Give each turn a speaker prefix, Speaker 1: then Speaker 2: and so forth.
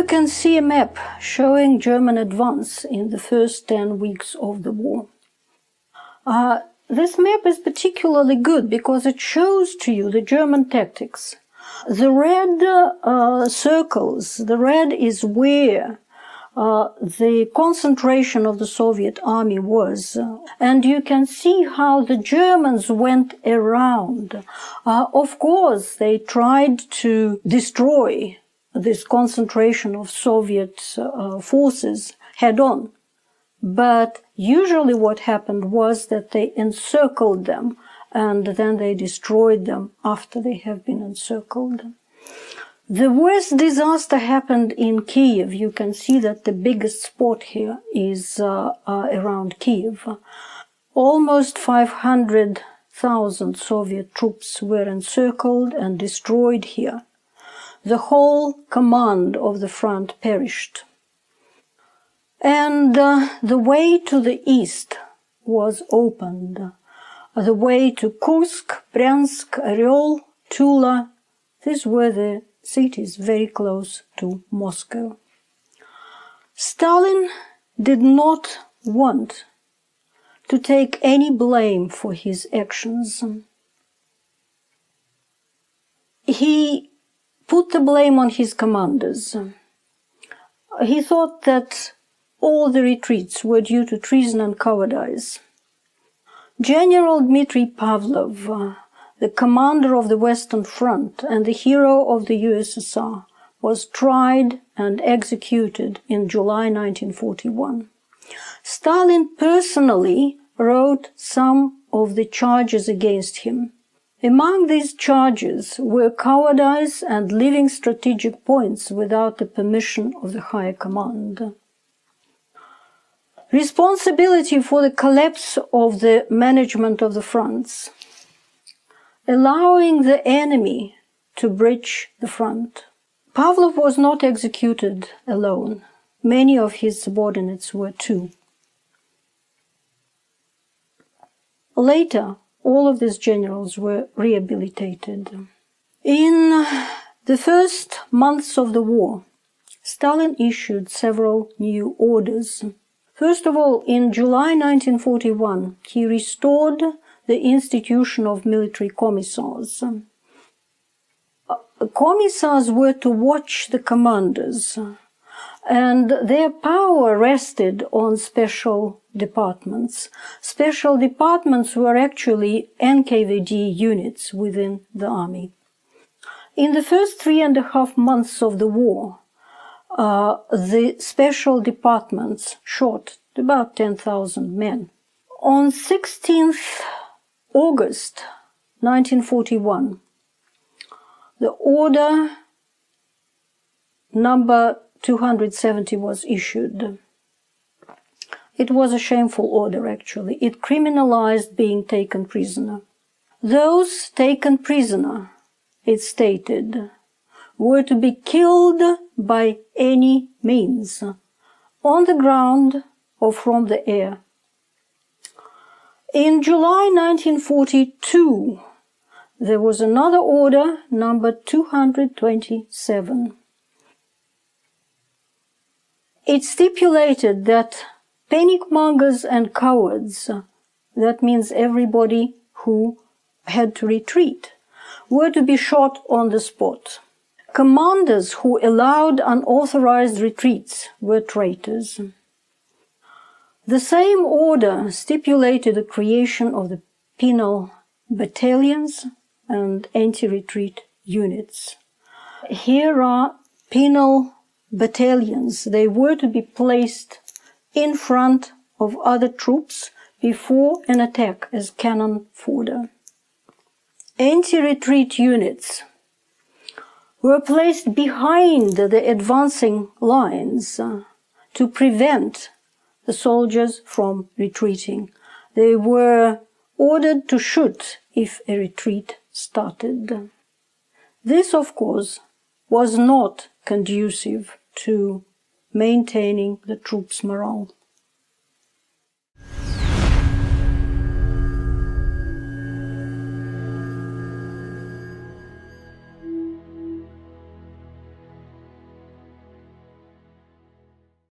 Speaker 1: can see a map showing German advance in the first 10 weeks of the war. This map is particularly good because it shows to you the German tactics. The red circles, the red is where the concentration of the Soviet army was. And you can see how the Germans went around. Of course, they tried to destroy this concentration of Soviet forces head-on. But usually what happened was that they encircled them and then they destroyed them after they have been encircled. The worst disaster happened in Kiev. You can see that the biggest spot here is around Kiev. Almost 500,000 Soviet troops were encircled and destroyed here. The whole command of the front perished. And the way to the east was opened. The way to Kursk, Bryansk, Oryol, Tula, these were the cities very close to Moscow. Stalin did not want to take any blame for his actions. He put the blame on his commanders. He thought that all the retreats were due to treason and cowardice. General Dmitry Pavlov, the commander of the Western Front and the hero of the USSR, was tried and executed in July 1941. Stalin personally wrote some of the charges against him. Among these charges were cowardice and leaving strategic points without the permission of the higher command. Responsibility for the collapse of the management of the fronts, allowing the enemy to breach the front. Pavlov was not executed alone. Many of his subordinates were too. Later, all of these generals were rehabilitated. In the first months of the war, Stalin issued several new orders. First of all, in July 1941, he restored the institution of military commissars. Commissars were to watch the commanders, and their power rested on special departments. Special departments were actually NKVD units within the army. In the first 3.5 months of the war, the special departments shot about 10,000 men. On 16th August 1941, the order number 270 was issued. It was a shameful order, actually. It criminalized being taken prisoner. Those taken prisoner, it stated, were to be killed by any means, on the ground or from the air. In July 1942, there was another order, number 227. It stipulated that panic-mongers and cowards, that means everybody who had to retreat, were to be shot on the spot. Commanders who allowed unauthorized retreats were traitors. The same order stipulated the creation of the penal battalions and anti-retreat units. Here are penal battalions. They were to be placed in front of other troops before an attack as cannon fodder. Anti-retreat units were placed behind the advancing lines to prevent the soldiers from retreating. They were ordered to shoot if a retreat started. This, of course, was not conducive to maintaining the troops' morale.